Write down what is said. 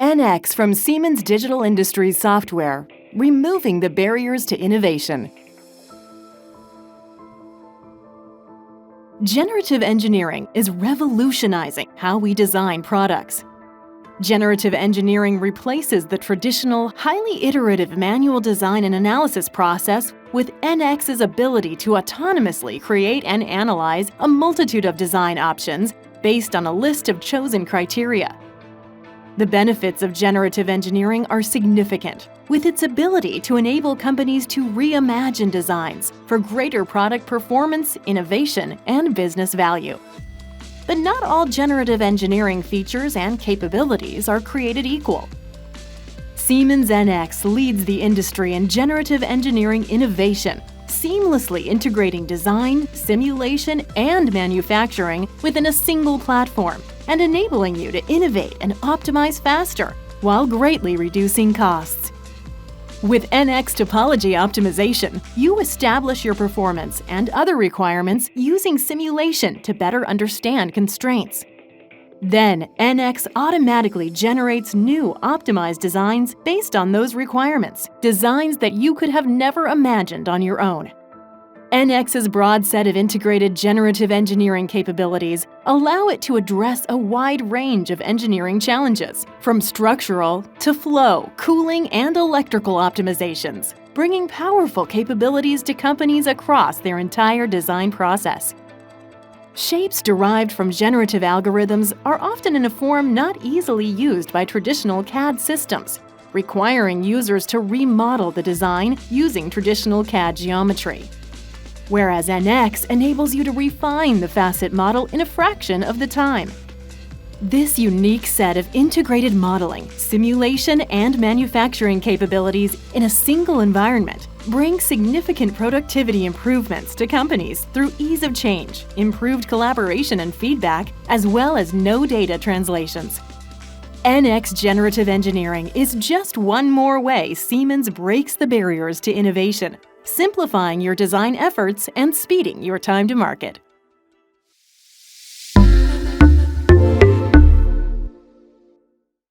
NX from Siemens Digital Industries Software, removing the barriers to innovation. Generative engineering is revolutionizing how we design products. Generative engineering replaces the traditional, highly iterative manual design and analysis process with NX's ability to autonomously create and analyze a multitude of design options based on a list of chosen criteria. The benefits of generative engineering are significant, with its ability to enable companies to reimagine designs for greater product performance, innovation, and business value. But not all generative engineering features and capabilities are created equal. Siemens NX leads the industry in generative engineering innovation, seamlessly integrating design, simulation, and manufacturing within a single platform, and enabling you to innovate and optimize faster while greatly reducing costs. With NX Topology Optimization, you establish your performance and other requirements using simulation to better understand constraints. Then, NX automatically generates new optimized designs based on those requirements, designs that you could have never imagined on your own. NX's broad set of integrated generative engineering capabilities allow it to address a wide range of engineering challenges, from structural to flow, cooling, and electrical optimizations, bringing powerful capabilities to companies across their entire design process. Shapes derived from generative algorithms are often in a form not easily used by traditional CAD systems, requiring users to remodel the design using traditional CAD geometry. Whereas NX enables you to refine the facet model in a fraction of the time. This unique set of integrated modeling, simulation, and manufacturing capabilities in a single environment brings significant productivity improvements to companies through ease of change, improved collaboration and feedback, as well as no data translations. NX Generative Engineering is just one more way Siemens breaks the barriers to innovation, simplifying your design efforts and speeding your time to market.